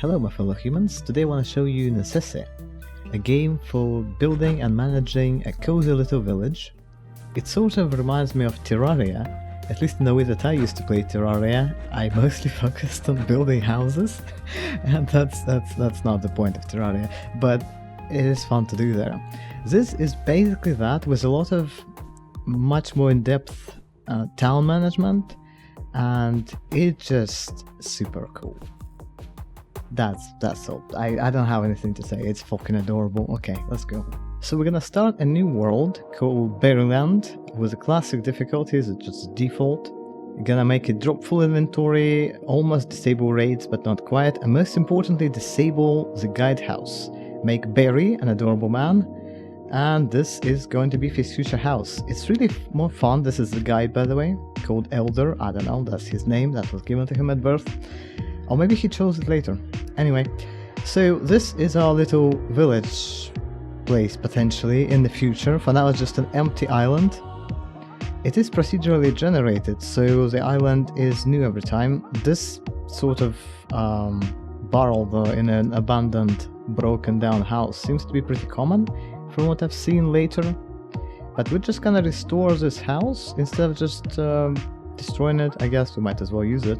Hello my fellow humans, today I want to show you Necesse, a game for building and managing a cozy little village. It sort of reminds me of Terraria, at least in the way that I used to play Terraria. I mostly focused on building houses, and that's not the point of Terraria, but it is fun to do there. This is basically that, with a lot of much more in-depth town management, and it's just super cool. That's all. I don't have anything to say. It's fucking adorable. Okay, let's go. So we're gonna start a new world called Berryland with the classic difficulties. It's just default. You're gonna make it drop full inventory, almost disable raids but not quite, and most importantly disable the guide house. Make Barry an adorable man, and this is going to be his future house. It's really more fun. This is the guide, by the way, called Elder. I don't know, that's his name, that was given to him at birth. Or maybe he chose it later. Anyway, so this is our little village place potentially in the future. For now it's just an empty island. It is procedurally generated, so the island is new every time. This sort of barrel though in an abandoned, broken down house seems to be pretty common from what I've seen later. But we're just gonna restore this house instead of just destroying it. I guess we might as well use it.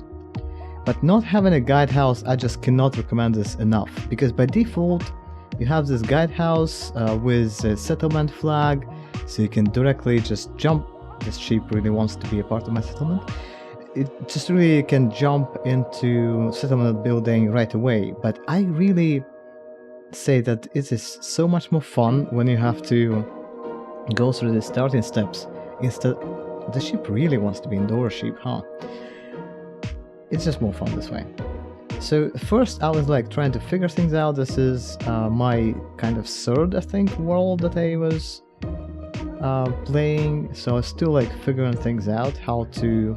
But not having a guide house, I just cannot recommend this enough, because by default you have this guide house with a settlement flag, so you can directly just jump. This sheep really wants to be a part of my settlement. It just really can jump into settlement building right away, but I really say that it is so much more fun when you have to go through the starting steps. Instead, the sheep really wants to be indoor sheep, huh? It's just more fun this way. So first I was like trying to figure things out. This is my kind of third, I think, world that I was playing. So I was still like figuring things out, how to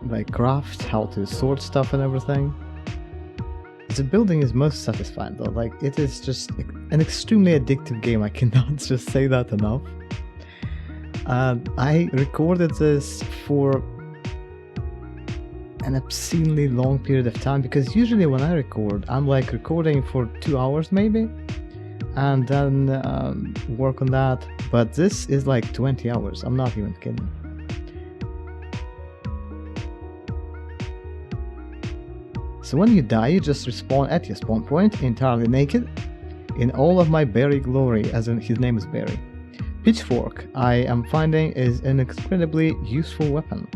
like craft, how to sort stuff and everything. The building is most satisfying though. Like, it is just an extremely addictive game. I cannot just say that enough. I recorded this for an obscenely long period of time, because usually when I record, I'm like recording for 2 hours maybe, and then work on that. But this is like 20 hours. I'm not even kidding. So when you die, you just respawn at your spawn point entirely naked, in all of my Barry glory, as in his name is Barry. Pitchfork, I am finding, is an incredibly useful weapon.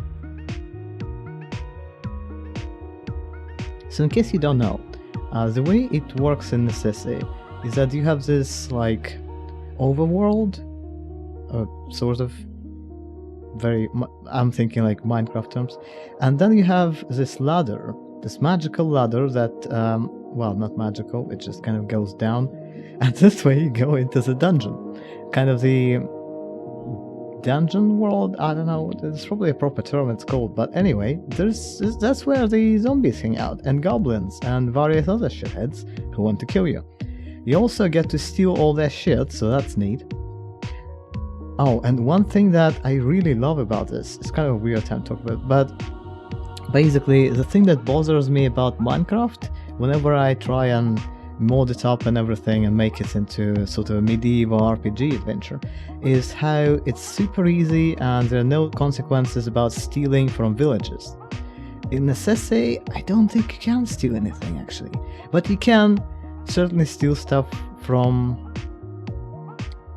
So in case you don't know, the way it works in Necesse is that you have this like overworld, sort of very, I'm thinking like Minecraft terms, and then you have this ladder, this magical ladder that, well, not magical, it just kind of goes down, and this way you go into the dungeon, kind of the dungeon world. I don't know, there's probably a proper term it's called, but anyway, that's where the zombies hang out, and goblins and various other shitheads who want to kill you. You also get to steal all their shit, so that's neat. Oh, and one thing that I really love about this, it's kind of a weird time to talk about, but basically the thing that bothers me about Minecraft, whenever I try and mod it up and everything and make it into sort of a medieval RPG adventure, is how it's super easy and there are no consequences about stealing from villages. In Necesse, I don't think you can steal anything actually, but you can certainly steal stuff from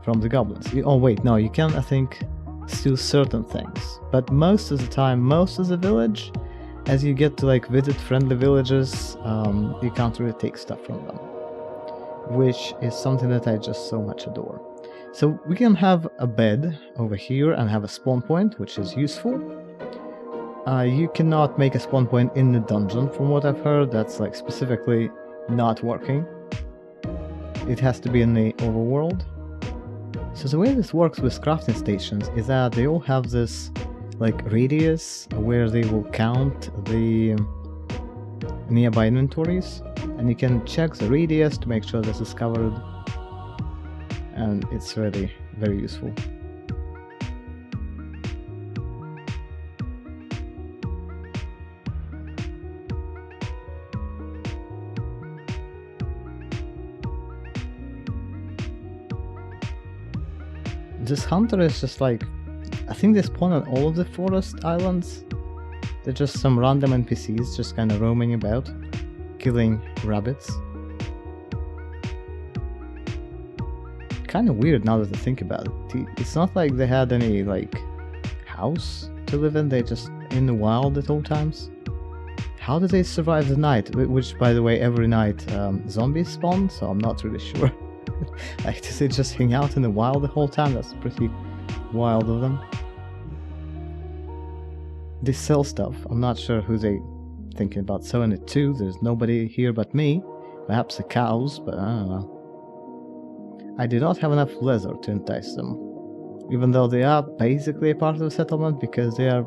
the goblins. Oh wait, no, you can, I think, steal certain things, but most of the time, most of the village, as you get to like visit friendly villages, you can't really take stuff from them, which is something that I just so much adore. So we can have a bed over here and have a spawn point, which is useful. You cannot make a spawn point in the dungeon from what I've heard. That's like specifically not working. It has to be in the overworld. So the way this works with crafting stations is that they all have this like radius where they will count the nearby inventories, and you can check the radius to make sure this is covered, and it's really very useful. this hunter is just like, I think they spawn on all of the forest islands. They're just some random NPCs just kind of roaming about, killing rabbits. Kind of weird now that I think about it. It's not like they had any like house to live in, they're just in the wild at all times. How do they survive the night? Which, by the way, every night zombies spawn, so I'm not really sure. Like, do they just hang out in the wild the whole time? That's pretty wild of them. They sell stuff. I'm not sure who they thinking about selling it to. There's nobody here but me. Perhaps the cows, but I don't know. I do not have enough leather to entice them, even though they are basically a part of the settlement because they are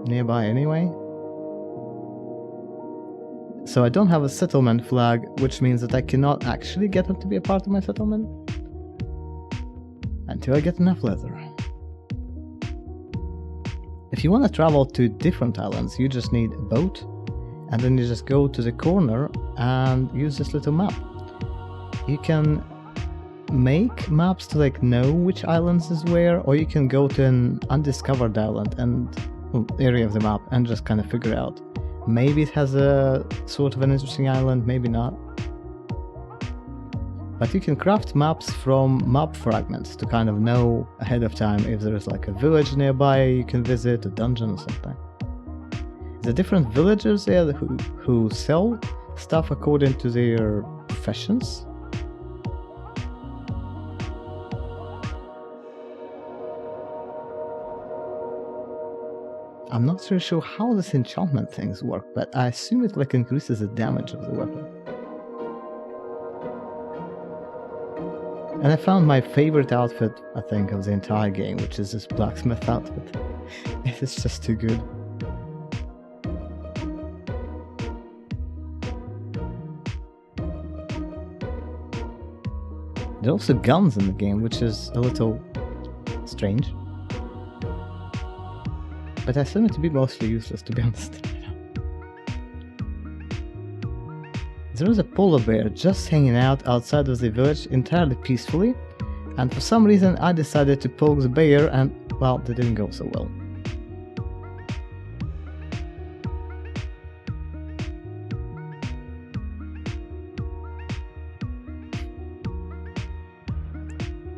nearby anyway. So I don't have a settlement flag, which means that I cannot actually get them to be a part of my settlement until I get enough leather. If you want to travel to different islands, you just need a boat, and then you just go to the corner and use this little map. You can make maps to like know which islands is where, or you can go to an undiscovered island and area of the map and just kind of figure out. Maybe it has a sort of an interesting island, maybe not. But you can craft maps from map fragments to kind of know ahead of time if there's like a village nearby you can visit, a dungeon or something. The different villagers there who sell stuff according to their professions. I'm not really sure how this enchantment things work, but I assume it like increases the damage of the weapon. And I found my favorite outfit, I think, of the entire game, which is this blacksmith outfit. It is just too good. There are also guns in the game, which is a little strange. But I assume it to be mostly useless, to be honest. There is a polar bear just hanging out outside of the village entirely peacefully, and for some reason I decided to poke the bear and, well, that didn't go so well.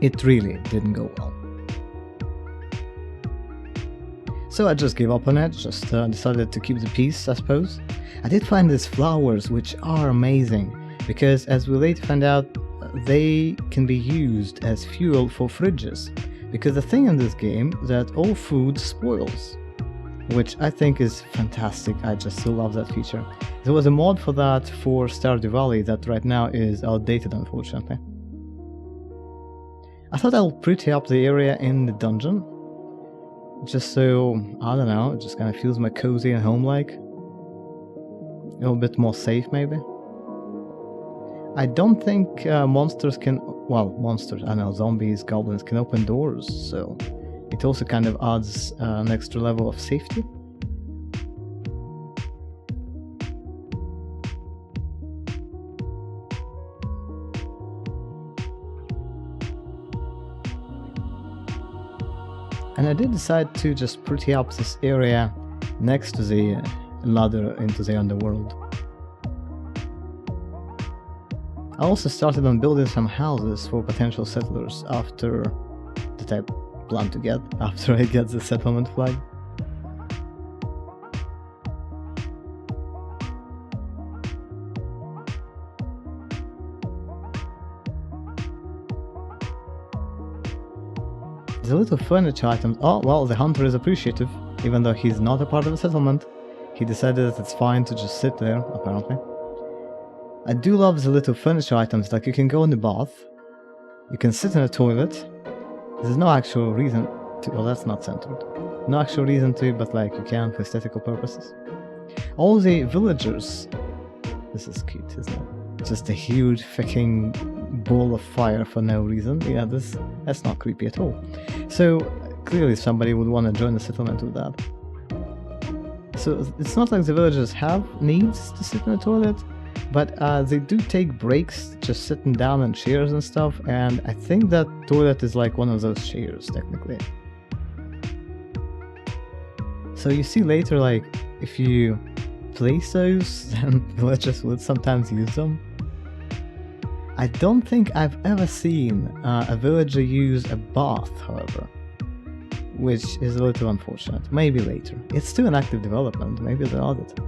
It really didn't go well. So I just gave up on it, just decided to keep the peace, I suppose. I did find these flowers, which are amazing, because as we later find out, they can be used as fuel for fridges. Because the thing in this game, that all food spoils, which I think is fantastic. I just still love that feature. There was a mod for that for Stardew Valley that right now is outdated, unfortunately. I thought I'll pretty up the area in the dungeon, just so, I don't know, it just kind of feels more cozy and home-like. A little bit more safe, maybe. I don't think monsters can, well, monsters, I know, zombies, goblins can open doors, so it also kind of adds an extra level of safety. And I did decide to just pretty up this area next to the ladder into the underworld. I also started on building some houses for potential settlers after that I plan to get after I get the settlement flag. The little furniture items. Oh, well, the hunter is appreciative, even though he's not a part of the settlement. He decided that it's fine to just sit there, apparently. I do love the little furniture items, like you can go in the bath, you can sit in a toilet. There's no actual reason to, well, that's not centered. No actual reason to, but like you can for aesthetical purposes. All the villagers. This is cute, isn't it? Just a huge fucking ball of fire for no reason. Yeah, that's not creepy at all. So clearly somebody would want to join the settlement with that. So it's not like the villagers have needs to sit in a toilet, But they do take breaks, just sitting down in chairs and stuff, and I think that toilet is like one of those chairs, technically. So you see later, like, if you place those, then villagers would sometimes use them. I don't think I've ever seen a villager use a bath, however, which is a little unfortunate. Maybe later. It's still an active development, maybe they'll add it.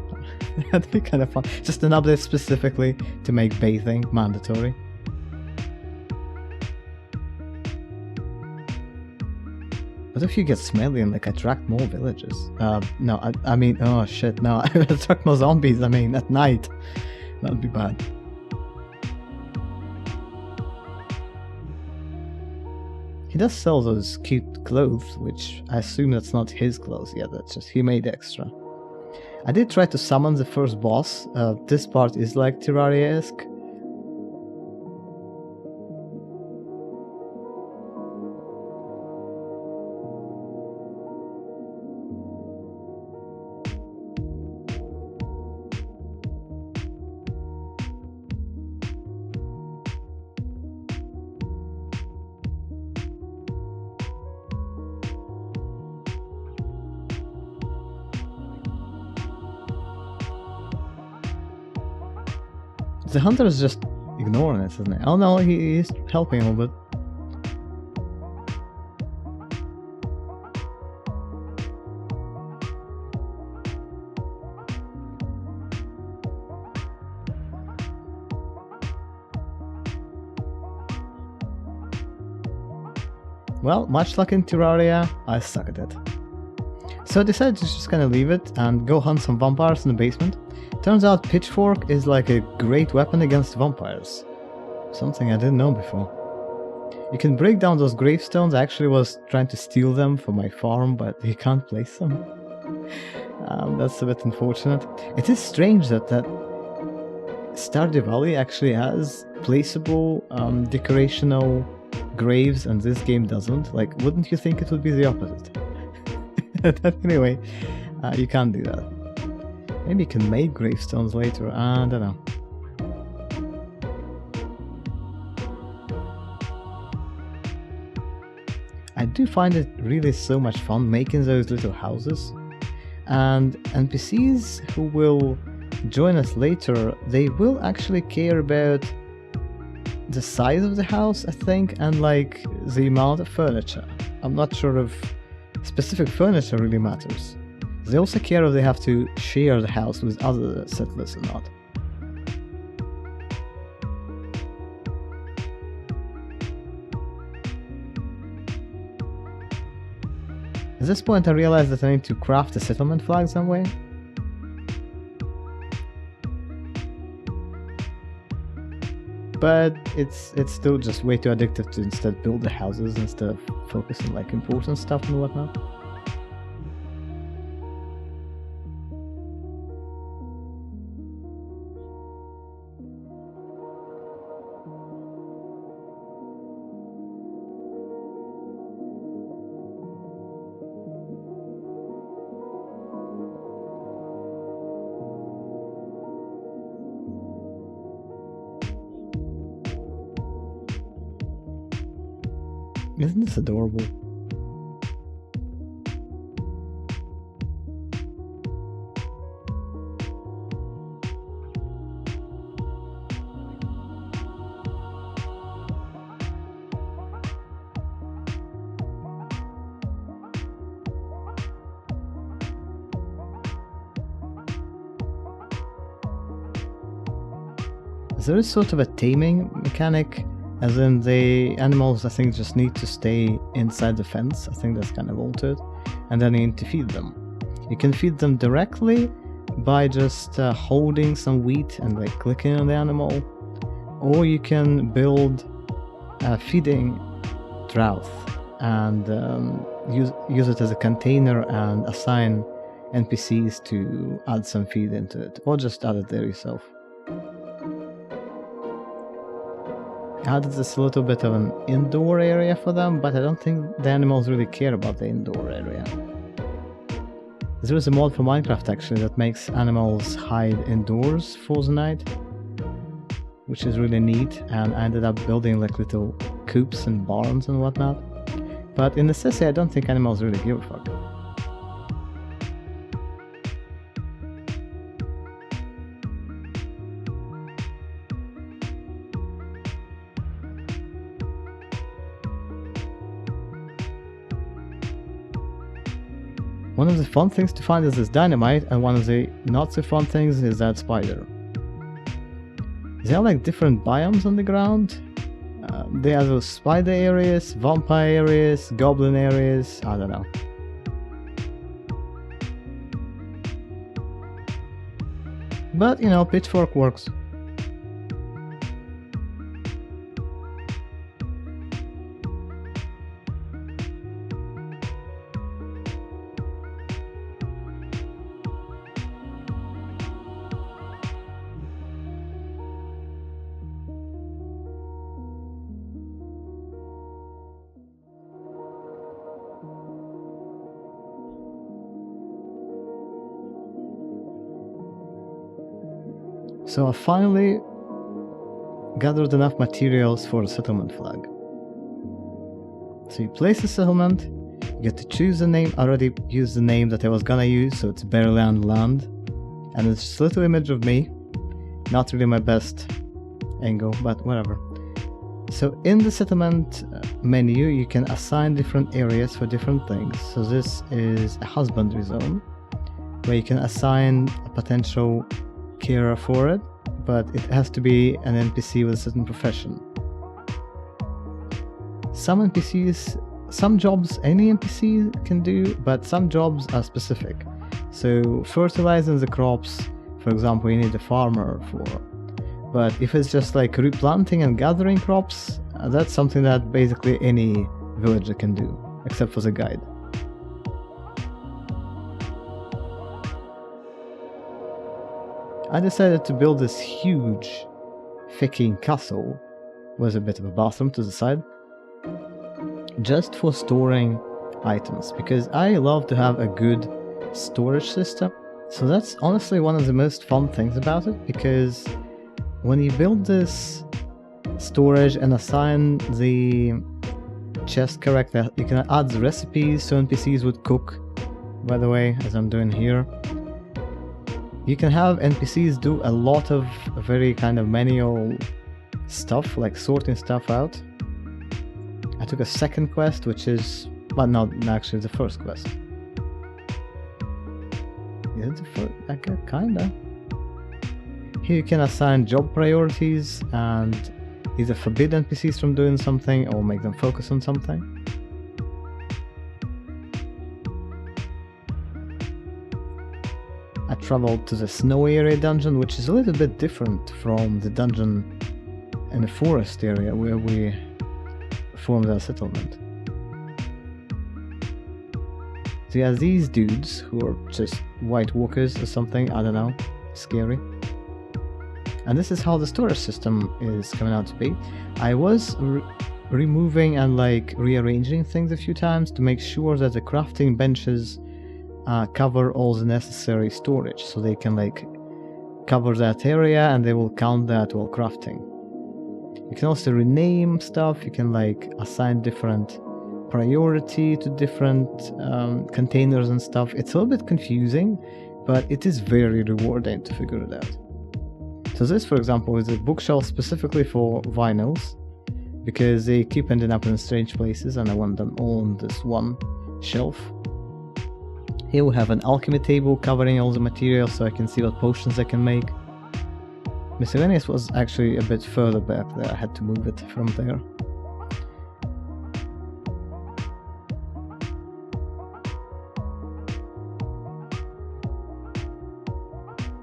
That'd be kind of fun. Just an update specifically to make bathing mandatory. What if you get smelly and like attract more villagers? No, I mean, oh shit, no, I attract more zombies, I mean, at night. That'd be bad. He does sell those cute clothes, which I assume that's not his clothes yet, that's just he made extra. I did try to summon the first boss. This part is like Terraria-esque. The hunter is just ignoring it, isn't he? Oh no, he is helping a little bit. Well, much like in Terraria, I suck at it. So I decided to just kind of leave it and go hunt some vampires in the basement. Turns out pitchfork is like a great weapon against vampires. Something I didn't know before. You can break down those gravestones. I actually was trying to steal them for my farm, but you can't place them. That's a bit unfortunate. It is strange that Stardew Valley actually has placeable decorational graves and this game doesn't. Like, wouldn't you think it would be the opposite? Anyway, you can't do that. Maybe you can make gravestones later, I don't know. I do find it really so much fun making those little houses. And NPCs who will join us later, they will actually care about the size of the house, I think, and like the amount of furniture. I'm not sure if specific furniture really matters. They also care if they have to share the house with other settlers or not. At this point I realized that I need to craft a settlement flag some way. But it's still just way too addictive to instead build the houses instead of focus on like important stuff and whatnot. Isn't this adorable? There is sort of a taming mechanic, as in the animals I think just need to stay inside the fence. I think that's kind of altered, and then you need to feed them. You can feed them directly by just holding some wheat and like clicking on the animal, or you can build a feeding trough and use it as a container and assign NPCs to add some feed into it, or just add it there yourself. I added this a little bit of an indoor area for them, but I don't think the animals really care about the indoor area. There is a mod for Minecraft actually that makes animals hide indoors for the night. which is really neat, and I ended up building like little coops and barns and whatnot. But in Necesse, I don't think animals really give a fuck. One of the fun things to find is this dynamite, and one of the not so fun things is that spider. There are like different biomes on the ground. There are those spider areas, vampire areas, goblin areas, I don't know. But you know, pitchfork works. So I finally gathered enough materials for a settlement flag. So you place a settlement, you get to choose a name. I already used the name that I was gonna use, so it's Bearland Land. And it's just a little image of me. Not really my best angle, but whatever. So in the settlement menu, you can assign different areas for different things. So this is a husbandry zone, where you can assign a potential carer for it, but it has to be an NPC with a certain profession. Some NPCs, some jobs any NPC can do, but some jobs are specific. So fertilizing the crops, for example, you need a farmer for. But if it's just like replanting and gathering crops, that's something that basically any villager can do, except for the guide. I decided to build this huge fucking castle with a bit of a bathroom to the side, just for storing items, because I love to have a good storage system. So that's honestly one of the most fun things about it, because when you build this storage and assign the chest correctly, you can add the recipes so NPCs would cook, by the way, as I'm doing here. You can have NPCs do a lot of very kind of manual stuff, like sorting stuff out. I took a second quest, which is, well, not actually the first quest. Is it the first? Okay, kinda. Here you can assign job priorities and either forbid NPCs from doing something or make them focus on something. I traveled to the snow area dungeon, which is a little bit different from the dungeon in the forest area where we formed our settlement. So yeah, these dudes who are just White Walkers or something, I don't know, scary. And this is how the storage system is coming out to be. I was removing and like rearranging things a few times to make sure that the crafting benches cover all the necessary storage, so they can like cover that area and they will count that while crafting. You can also rename stuff, you can like assign different priority to different containers and stuff. It's a little bit confusing, but it is very rewarding to figure it out. So this, for example, is a bookshelf specifically for vinyls, because they keep ending up in strange places and I want them all on this one shelf. Here we have an alchemy table covering all the materials so I can see what potions I can make. Miscellaneous was actually a bit further back there, I had to move it from there.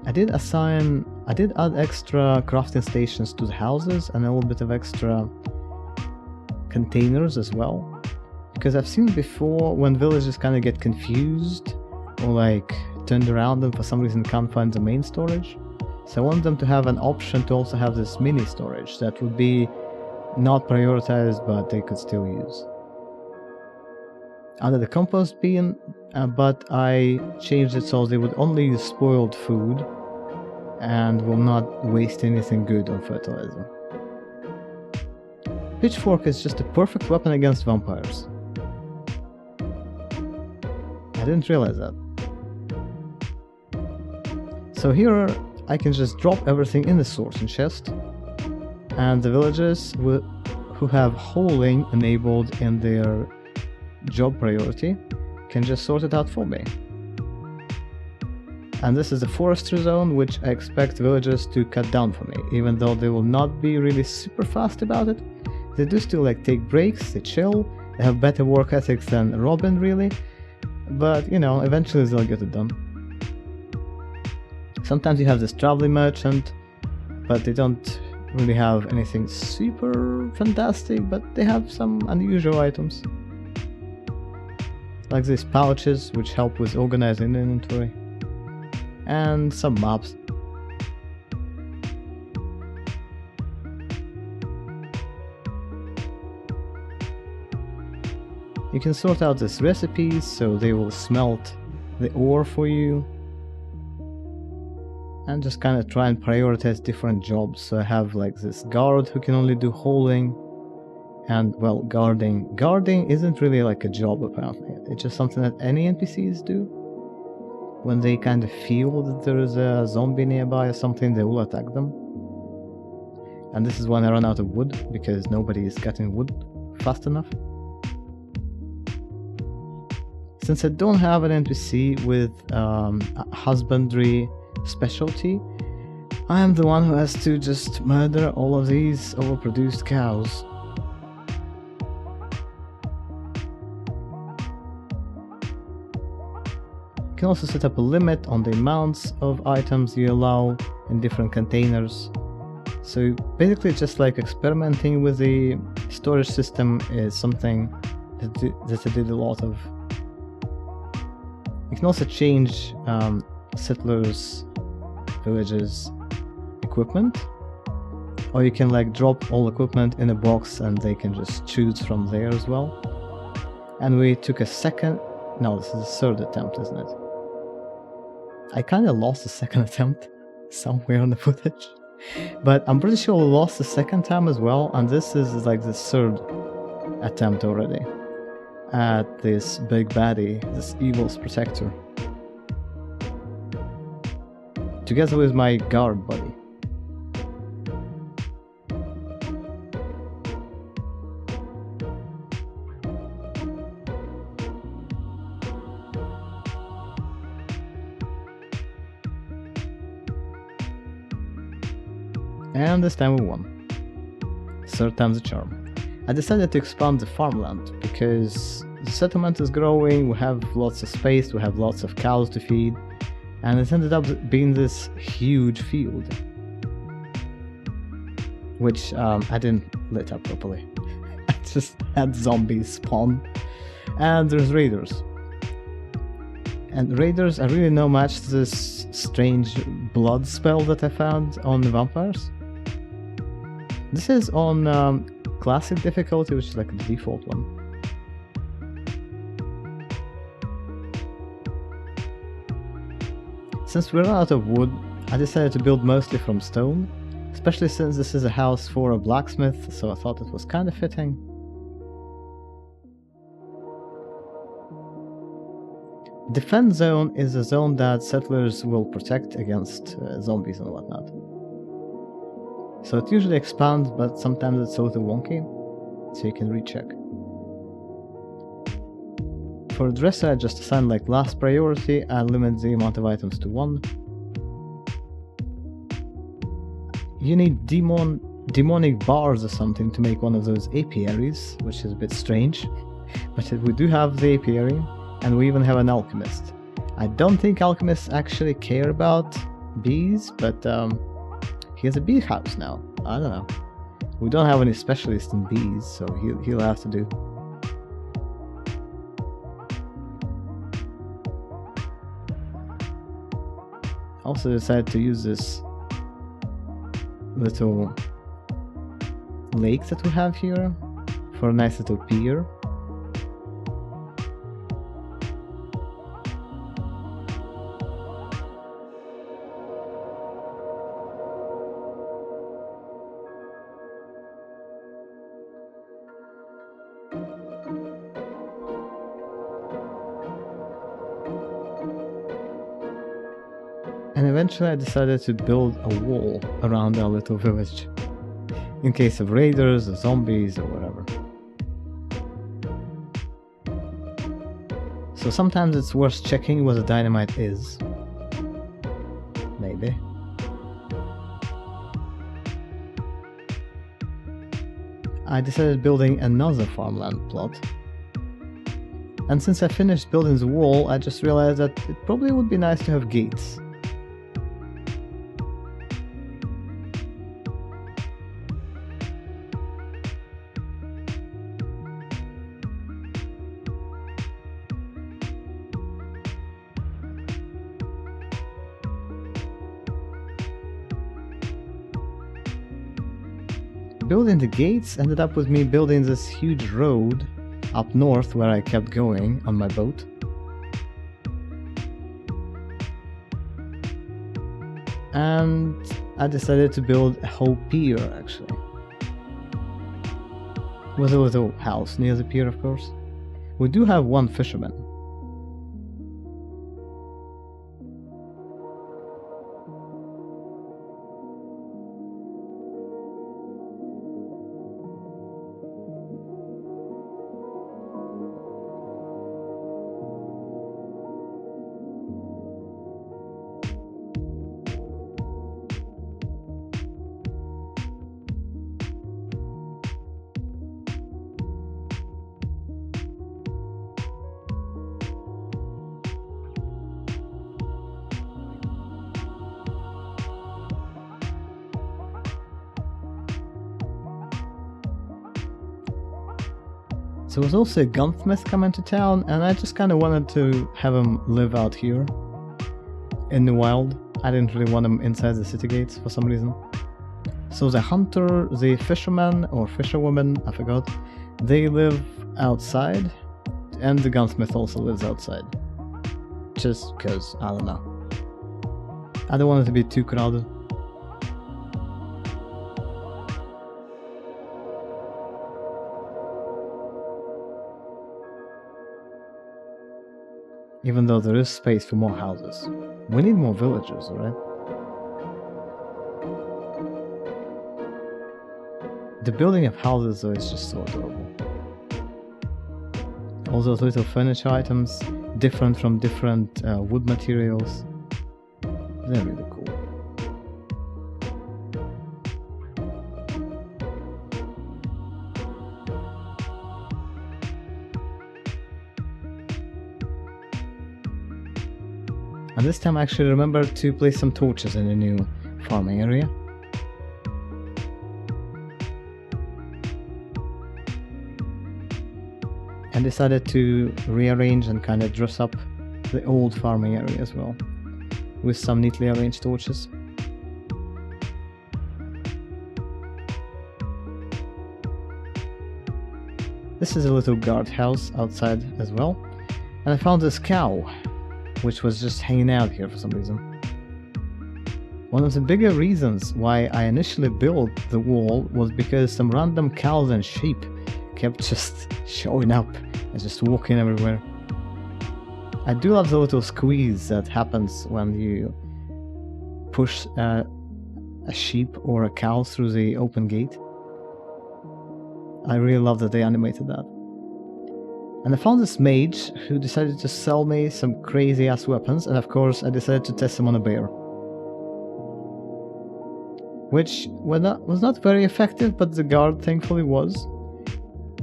I did add extra crafting stations to the houses and a little bit of extra containers as well. Because I've seen before when villagers kind of get confused or like turned around and for some reason can't find the main storage. So I want them to have an option to also have this mini storage that would be not prioritized but they could still use. Under the compost bin, but I changed it so they would only use spoiled food and will not waste anything good on fertilizer. Pitchfork is just a perfect weapon against vampires. I didn't realize that. So here I can just drop everything in the sorting chest, and the villagers who have holing enabled in their job priority can just sort it out for me. And this is the forestry zone, which I expect villagers to cut down for me, even though they will not be really super fast about it. They do still like take breaks, they chill, they have better work ethics than Robin really, but you know, eventually they'll get it done. Sometimes you have this traveling merchant, but they don't really have anything super fantastic, but they have some unusual items. Like these pouches, which help with organizing the inventory. And some maps. You can sort out these recipes, so they will smelt the ore for you. And just kind of try and prioritize different jobs. So I have like this guard who can only do holing. And well, guarding. Guarding isn't really like a job apparently. It's just something that any NPCs do. When they kind of feel that there is a zombie nearby or something, they will attack them. And this is when I run out of wood, because nobody is cutting wood fast enough. Since I don't have an NPC with a husbandry specialty, I am the one who has to just murder all of these overproduced cows. You can also set up a limit on the amounts of items you allow in different containers. So basically just like experimenting with the storage system is something that I did a lot of. You can also change settlers, villages, equipment, or you can like drop all equipment in a box and they can just choose from there as well. And we took a second, no, this is the third attempt, isn't it? I kind of lost the second attempt somewhere on the footage, but I'm pretty sure we lost the second time as well, and this is like the third attempt already at this big baddie, this evil's protector, together with my guard buddy. And this time we won. Third time's the charm. I decided to expand the farmland because the settlement is growing, we have lots of space, we have lots of cows to feed, and it ended up being this huge field, which I didn't lit up properly. I just had zombies spawn, and there's raiders. And raiders are really no match to this strange blood spell that I found on the vampires. This is on classic difficulty, which is like the default one. Since we ran out of wood, I decided to build mostly from stone, especially since this is a house for a blacksmith, so I thought it was kind of fitting. Defense zone is a zone that settlers will protect against zombies and whatnot. So it usually expands, but sometimes it's a little wonky, so you can recheck. For dresser, I just assign like last priority and limit the amount of items to 1. You need demonic bars or something to make one of those apiaries, which is a bit strange, but we do have the apiary, and we even have an alchemist. I don't think alchemists actually care about bees, but he has a bee house now. I don't know. We don't have any specialists in bees, so he'll have to do. Also decided to use this little lake that we have here for a nice little pier. And eventually I decided to build a wall around our little village, in case of raiders or zombies or whatever. So sometimes it's worth checking what a dynamite is. Maybe. I decided building another farmland plot. And since I finished building the wall, I just realized that it probably would be nice to have gates. Building the gates ended up with me building this huge road up north where I kept going on my boat. And I decided to build a whole pier, actually. With a little house near the pier, of course. We do have one fisherman. So there was also a gunsmith coming to town, and I just kind of wanted to have him live out here in the wild. I didn't really want him inside the city gates for some reason. So the hunter, the fisherman or fisherwoman, I forgot, they live outside, and the gunsmith also lives outside. Just because, I don't know. I don't want it to be too crowded. Even though there is space for more houses. We need more villagers, alright? The building of houses though is just so adorable. All those little furniture items, different from different wood materials. They're really cool. And this time I actually remembered to place some torches in the new farming area. And decided to rearrange and kind of dress up the old farming area as well, with some neatly arranged torches. This is a little guardhouse outside as well. And I found this cow, which was just hanging out here for some reason. One of the bigger reasons why I initially built the wall was because some random cows and sheep kept just showing up and just walking everywhere. I do love the little squeeze that happens when you push a sheep or a cow through the open gate. I really love that they animated that. And I found this mage who decided to sell me some crazy ass weapons, and of course I decided to test them on a bear. Which was not very effective, but the guard thankfully was.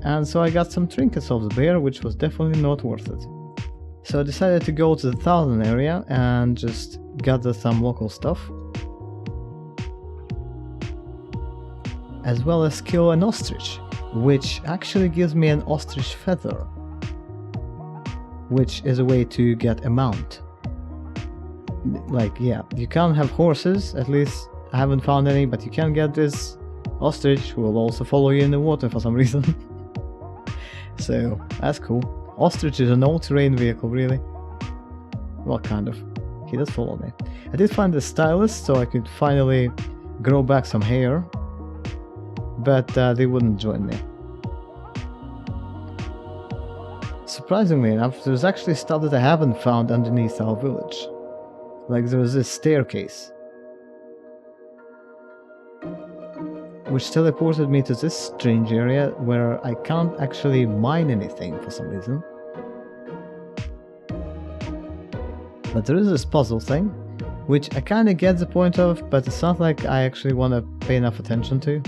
And so I got some trinkets of the bear, which was definitely not worth it. So I decided to go to the 1000 area and just gather some local stuff. As well as kill an ostrich, which actually gives me an ostrich feather. Which is a way to get a mount. Like, yeah, you can't have horses, at least I haven't found any, but you can get this ostrich who will also follow you in the water for some reason. So, that's cool. Ostrich is an all-terrain vehicle, really. Well, kind of. He does follow me. I did find a stylist, so I could finally grow back some hair. But they wouldn't join me. Surprisingly enough, there's actually stuff that I haven't found underneath our village. Like there was this staircase, which teleported me to this strange area where I can't actually mine anything for some reason. But there is this puzzle thing, which I kinda get the point of, but it's not like I actually want to pay enough attention to.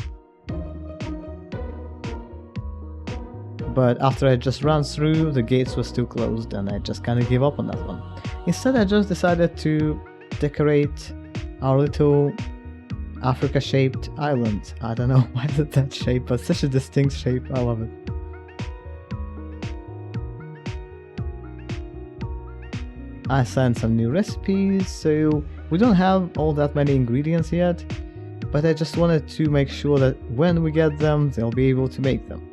But after I just ran through, the gates were still closed and I just kinda gave up on that one. Instead I just decided to decorate our little Africa-shaped island. I don't know why did that shape, but such a distinct shape, I love it. I sent some new recipes, so we don't have all that many ingredients yet, but I just wanted to make sure that when we get them, they'll be able to make them.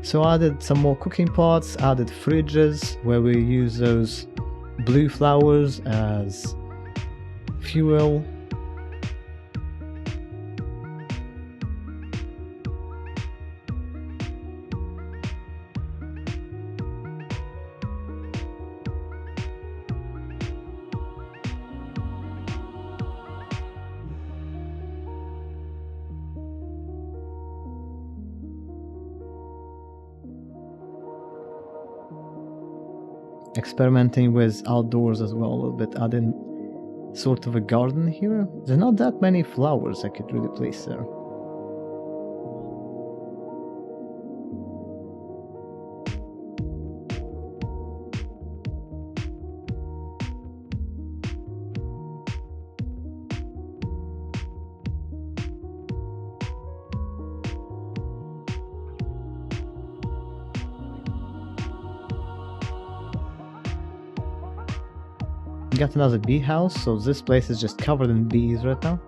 So I added some more cooking pots, added fridges where we use those blue flowers as fuel. Experimenting with outdoors as well a little bit, adding sort of a garden here. There's not that many flowers I could really place there. Got another bee house, so this place is just covered in bees right now.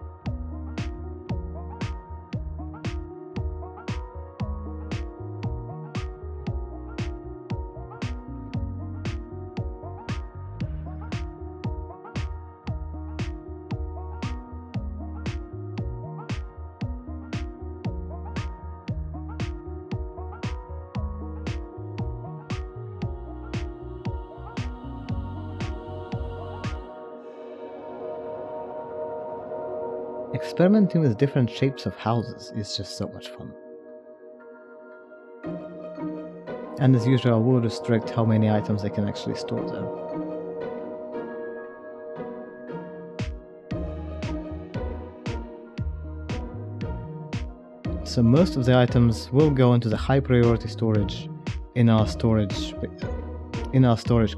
Experimenting with different shapes of houses is just so much fun. And as usual, I will restrict how many items I can actually store there. So most of the items will go into the high priority storage in our storage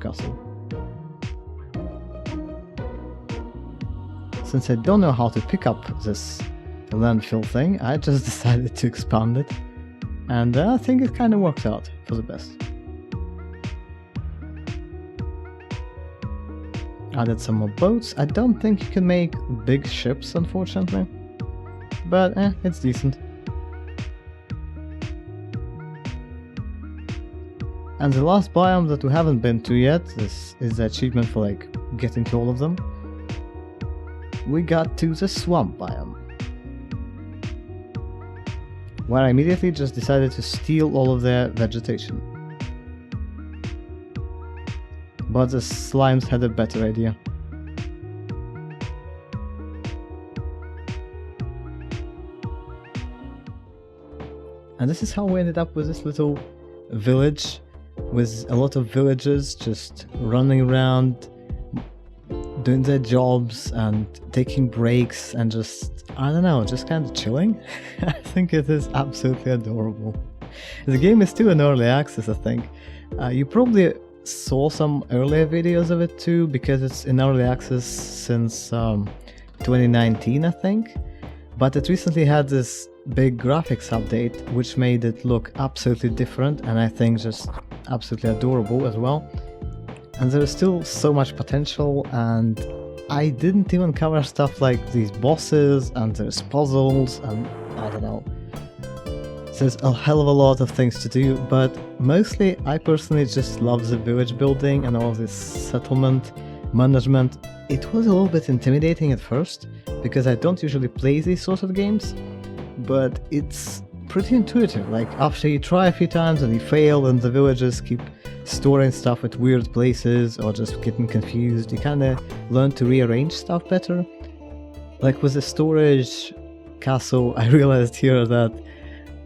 castle. Since I don't know how to pick up this landfill thing, I just decided to expand it, and I think it kind of worked out for the best. Added some more boats. I don't think you can make big ships, unfortunately, but it's decent. And the last biome that we haven't been to yet, this is the achievement for like getting to all of them. We got to the swamp biome, where I immediately just decided to steal all of their vegetation. But the slimes had a better idea. And this is how we ended up with this little village, with a lot of villagers just running around, doing their jobs and taking breaks and just, I don't know, just kind of chilling. I think it is absolutely adorable. The game is still in early access, I think. You probably saw some earlier videos of it too, because it's in early access since 2019, I think. But it recently had this big graphics update, which made it look absolutely different, and I think just absolutely adorable as well. And there is still so much potential, and I didn't even cover stuff like these bosses, and there's puzzles, and I don't know. There's a hell of a lot of things to do, but mostly I personally just love the village building and all this settlement management. It was a little bit intimidating at first, because I don't usually play these sorts of games, but it's pretty intuitive. Like after you try a few times and you fail and the villagers keep storing stuff at weird places or just getting confused, you kind of learn to rearrange stuff better. Like with the storage castle, I realized here that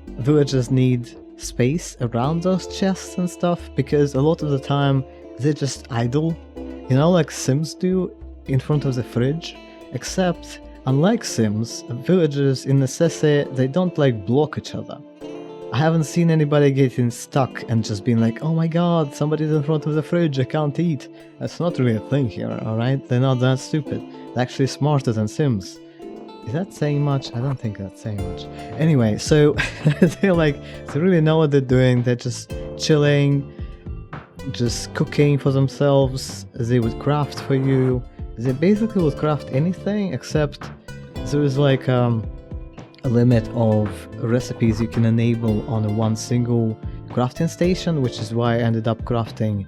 villagers need space around those chests and stuff, because a lot of the time they're just idle, you know, like Sims do in front of the fridge. Except, unlike Sims, villagers in Necesse, they don't like block each other. I haven't seen anybody getting stuck and just being like, oh my god, somebody's in front of the fridge, I can't eat. That's not really a thing here, alright? They're not that stupid. They're actually smarter than Sims. Is that saying much? I don't think that's saying much. Anyway, so they really know what they're doing. They're just chilling, just cooking for themselves. They would craft for you. They basically would craft anything, except there is like a limit of recipes you can enable on one single crafting station, which is why I ended up crafting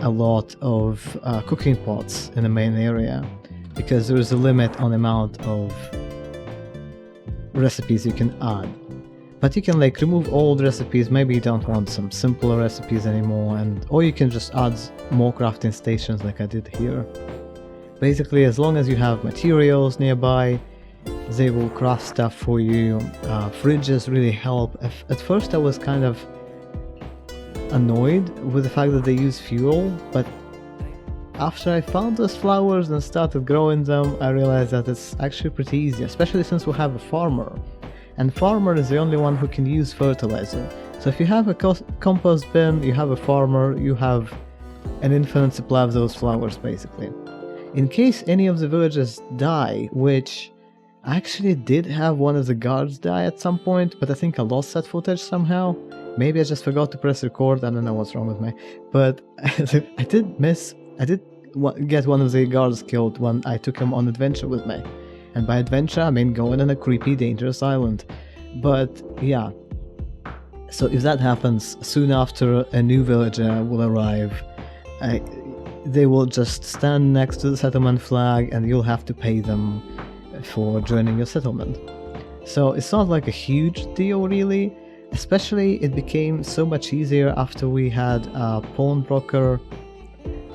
a lot of cooking pots in the main area, because there is a limit on the amount of recipes you can add. But you can like remove old recipes, maybe you don't want some simpler recipes anymore, or you can just add more crafting stations like I did here. Basically, as long as you have materials nearby, they will craft stuff for you. Fridges really help. At first I was kind of annoyed with the fact that they use fuel, but after I found those flowers and started growing them, I realized that it's actually pretty easy, especially since we have a farmer. And farmer is the only one who can use fertilizer. So if you have a compost bin, you have a farmer, you have an infinite supply of those flowers basically. In case any of the villagers die, which I actually did have one of the guards die at some point, but I think I lost that footage somehow. Maybe I just forgot to press record, I don't know what's wrong with me. But I did get one of the guards killed when I took him on adventure with me. And by adventure I mean going on a creepy, dangerous island. But yeah, so if that happens, soon after a new villager will arrive, they will just stand next to the settlement flag and you'll have to pay them for joining your settlement. So it's not like a huge deal really, especially it became so much easier after we had a pawnbroker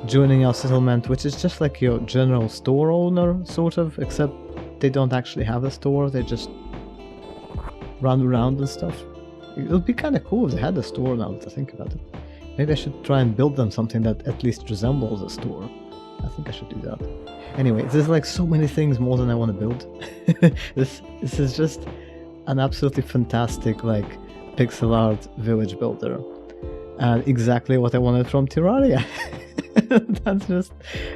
joining our settlement, which is just like your general store owner sort of, except they don't actually have a store, they just run around and stuff. It would be kind of cool if they had a store now that I think about it. Maybe I should try and build them something that at least resembles a store. I think I should do that. Anyway, there's like so many things more than I want to build. This is just an absolutely fantastic like pixel art village builder. And exactly what I wanted from Terraria.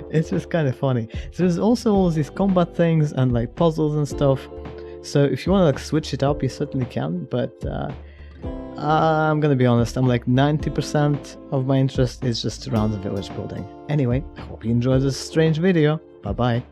It's just kind of funny. There's also all these combat things and like puzzles and stuff. So if you want to like switch it up, you certainly can, but I'm gonna be honest, I'm like 90% of my interest is just around the village building. Anyway, I hope you enjoyed this strange video. Bye bye.